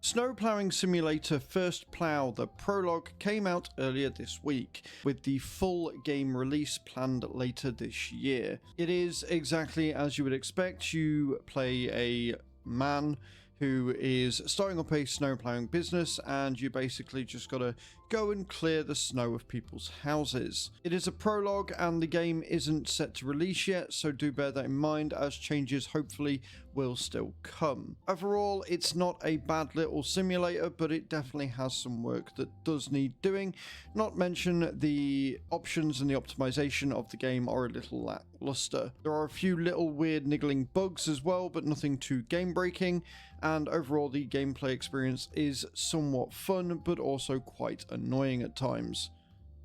Snow Plowing Simulator First Plow, the prologue, came out earlier this week, with the full game release planned later this year. It is exactly as you would expect. You play a man who is starting up a snow plowing business, and you basically just gotta go and clear the snow of people's houses. It is a prologue and the game isn't set to release yet, so do bear that in mind, as changes hopefully will still come. Overall, it's not a bad little simulator, but it definitely has some work that does need doing. Not mention the options and the optimization of the game are a little lackluster. There are a few little weird niggling bugs as well, but nothing too game breaking, and overall the gameplay experience is somewhat fun but also quite annoying at times.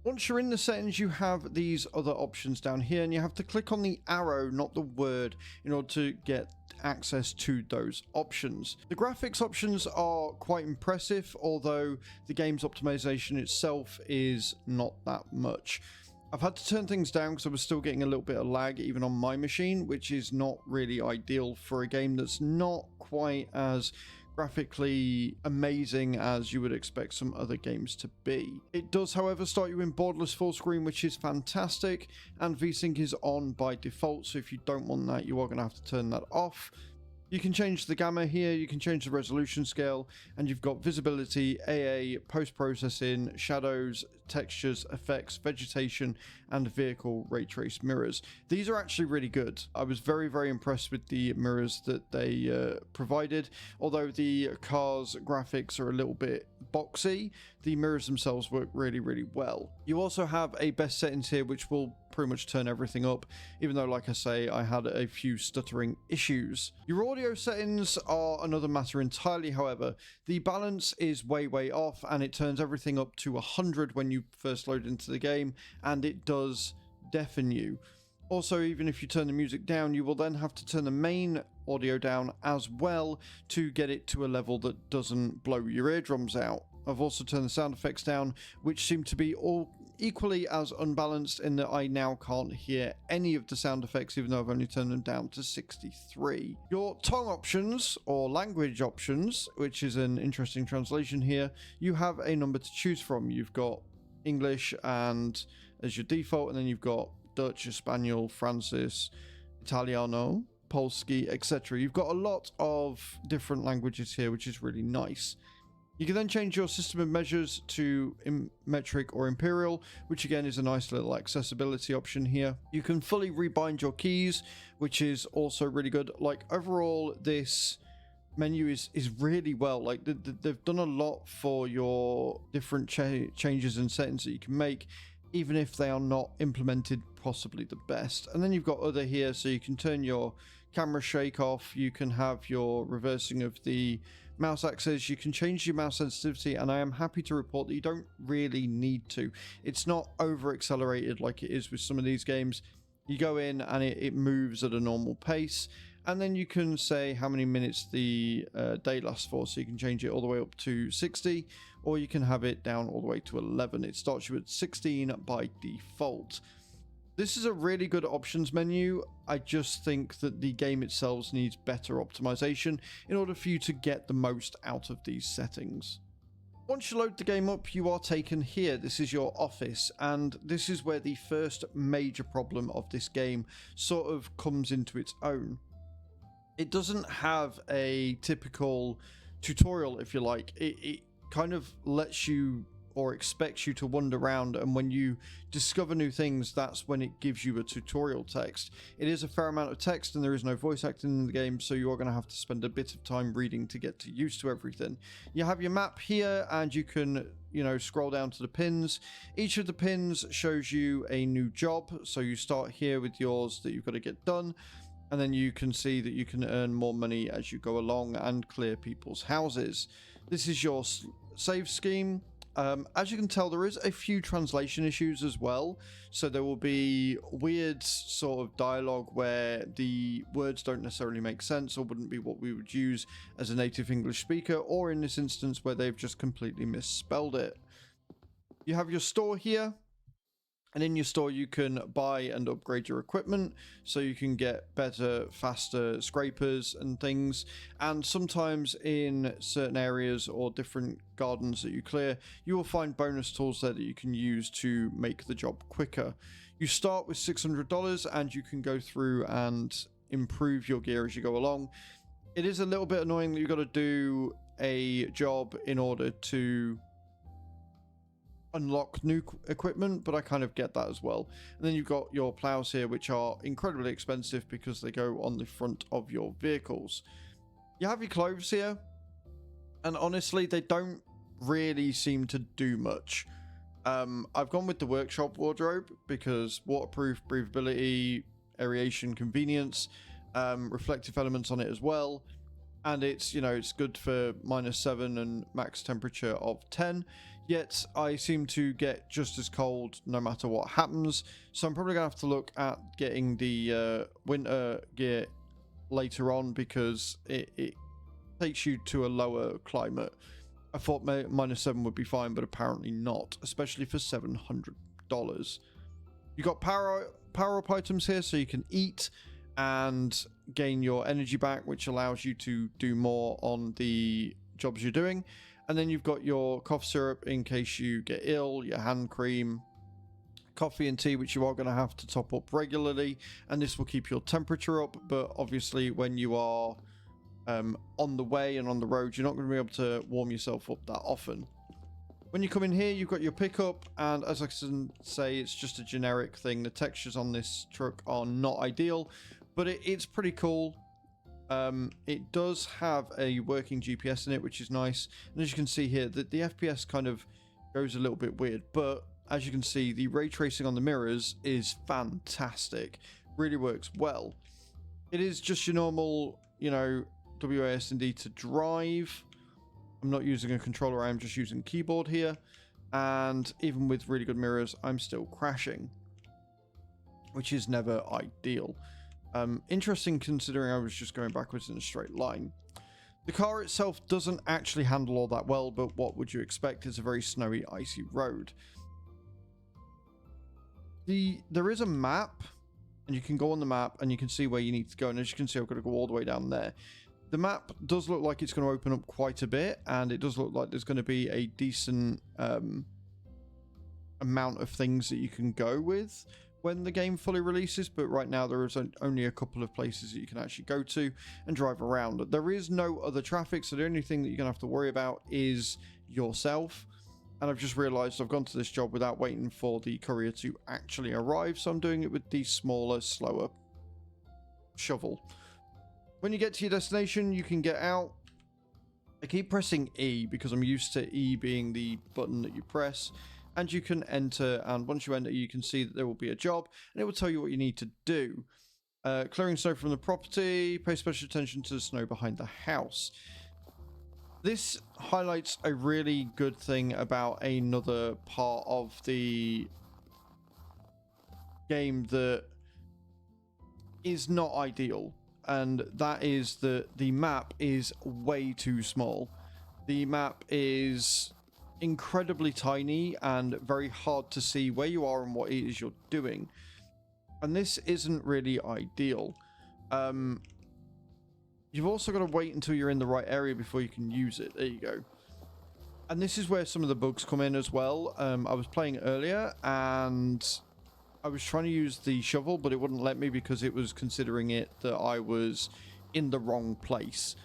Once you're in the settings, you have these other options down here, and you have to click on the arrow, not the word, in order to get access to those options. The graphics options are quite impressive, although the game's optimization itself is not that much. I've had to turn things down because I was still getting a little bit of lag even on my machine, which is not really ideal for a game that's not quite as graphically amazing as you would expect some other games to be. It does, however, start you in borderless full screen, which is fantastic, and VSync is on by default, so if you don't want that, you are going to have to turn that off. You can change the gamma here, you can change the resolution scale, and you've got visibility, AA, post-processing, shadows, textures, effects, vegetation, and vehicle ray trace mirrors. These are actually really good. I was very, very impressed with the mirrors that they provided. Although the car's graphics are a little bit boxy, the mirrors themselves work really, really well. You also have a best settings here, which will pretty much turn everything up, even though, like I say, I had a few stuttering issues. Your audio settings are another matter entirely, however. The balance is way off, and it turns everything up to 100 when you first load into the game, and it does deafen you. Also, even if you turn the music down, you will then have to turn the main audio down as well to get it to a level that doesn't blow your eardrums out. I've also turned the sound effects down, which seem to be all equally as unbalanced, in that I now can't hear any of the sound effects, even though I've only turned them down to 63. Your tongue options, or language options, which is an interesting translation here, you have a number to choose from. You've got English and as your default, and then you've got Dutch, Espanol, Francis, Italiano, Polski, etc. You've got a lot of different languages here, which is really nice. You can then change your system of measures to metric or imperial, which again is a nice little accessibility option here. You can fully rebind your keys, which is also really good. Like, overall, this menu is really well. Like, they've done a lot for your different changes and settings that you can make, even if they are not implemented possibly the best. And then you've got other here, so you can turn your camera shake off, you can have your reversing of the mouse axis, you can change your mouse sensitivity, and I am happy to report that you don't really need to. It's not over accelerated like it is with some of these games. You go in and it moves at a normal pace, and then you can say how many minutes the day lasts for, so you can change it all the way up to 60, or you can have it down all the way to 11. It starts you at 16 by default. This is a really good options menu. I just think that the game itself needs better optimization in order for you to get the most out of these settings. Once you load the game up, you are taken here. This is your office, and this is where the first major problem of this game sort of comes into its own. It doesn't have a typical tutorial, if you like. It kind of lets you, or expects you, to wander around, and when you discover new things, that's when it gives you a tutorial text. It is a fair amount of text, and there is no voice acting in the game, so you are going to have to spend a bit of time reading to get used to everything. You have your map here, and you can, scroll down to the pins. Each of the pins shows you a new job, so you start here with yours that you've got to get done, and then you can see that you can earn more money as you go along and clear people's houses. This is your save scheme. As you can tell, there is a few translation issues as well, so there will be weird sort of dialogue where the words don't necessarily make sense or wouldn't be what we would use as a native English speaker, or in this instance where they've just completely misspelled it. You have your store here. And in your store, you can buy and upgrade your equipment so you can get better, faster scrapers and things. And sometimes in certain areas or different gardens that you clear, you will find bonus tools there that you can use to make the job quicker. You start with $600 and you can go through and improve your gear as you go along. It is a little bit annoying that you've got to do a job in order to unlock new equipment, but I kind of get that as well. And then you've got your plows here, which are incredibly expensive because they go on the front of your vehicles. You have your clothes here, and honestly, they don't really seem to do much. I've gone with the workshop wardrobe because waterproof, breathability, aeration, convenience, reflective elements on it as well. And it's, you know, it's good for -7 and max temperature of 10. Yet I seem to get just as cold no matter what happens. So I'm probably going to have to look at getting the winter gear later on because it takes you to a lower climate. I thought -7 would be fine, but apparently not, especially for $700. You got power up items here so you can eat and gain your energy back, which allows you to do more on the jobs you're doing. And then you've got your cough syrup in case you get ill, your hand cream, coffee and tea, which you are going to have to top up regularly. And this will keep your temperature up. But obviously when you are on the way and on the road, you're not going to be able to warm yourself up that often. When you come in here, you've got your pickup. And as I can say, it's just a generic thing. The textures on this truck are not ideal, but it's pretty cool. It does have a working GPS in it, which is nice. And as you can see here, the FPS kind of goes a little bit weird, but as you can see, the ray tracing on the mirrors is fantastic. Really works well. It is just your normal, you know, WASD to drive. I'm not using a controller, I'm just using keyboard here. And even with really good mirrors, I'm still crashing, which is never ideal. Interesting considering I was just going backwards in a straight line. The car itself doesn't actually handle all that well, but what would you expect? It's a very snowy, icy road. There is a map, and you can go on the map and you can see where you need to go. And as you can see, I've got to go all the way down there. The map does look like it's going to open up quite a bit, and it does look like there's going to be a decent amount of things that you can go with when the game fully releases, but right now there is only a couple of places that you can actually go to and drive around. There is no other traffic, so the only thing that you're going to have to worry about is yourself. And I've just realized I've gone to this job without waiting for the courier to actually arrive, so I'm doing it with the smaller, slower shovel. When you get to your destination, you can get out. I keep pressing E because I'm used to E being the button that you press. And you can enter, and once you enter, you can see that there will be a job, and it will tell you what you need to do. Clearing snow from the property, pay special attention to the snow behind the house. This highlights a really good thing about another part of the game that is not ideal, and that is that the map is way too small. The map is incredibly tiny and very hard to see where you are and what it is you're doing, and this isn't really ideal. You've also got to wait until you're in the right area before you can use it. There you go. And this is where some of the bugs come in as well. I was playing earlier and I was trying to use the shovel, but it wouldn't let me because it was considering it that I was in the wrong place.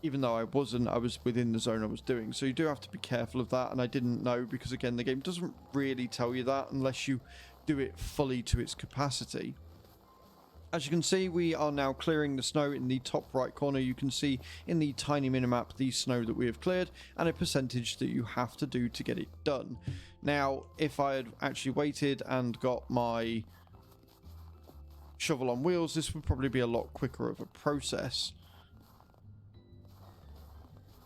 Even though I wasn't, I was within the zone I was doing. So you do have to be careful of that. And I didn't know because, again, the game doesn't really tell you that unless you do it fully to its capacity. As you can see, we are now clearing the snow. In the top right corner, you can see in the tiny minimap the snow that we have cleared and a percentage that you have to do to get it done. Now, if I had actually waited and got my shovel on wheels, this would probably be a lot quicker of a process.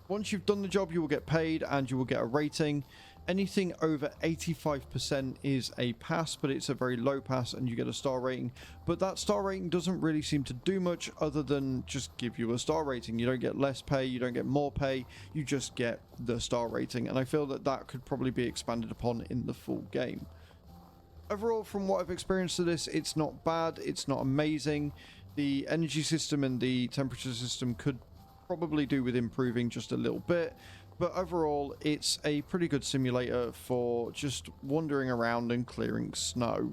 Once you've done the job, you will get paid and you will get a rating. Anything over 85% is a pass, but it's a very low pass and you get a star rating. But that star rating doesn't really seem to do much other than just give you a star rating. You don't get less pay, you don't get more pay, you just get the star rating. And I feel that that could probably be expanded upon in the full game. Overall, from what I've experienced of this, it's not bad, it's not amazing. The energy system and the temperature system could probably do with improving just a little bit, but overall it's a pretty good simulator for just wandering around and clearing snow.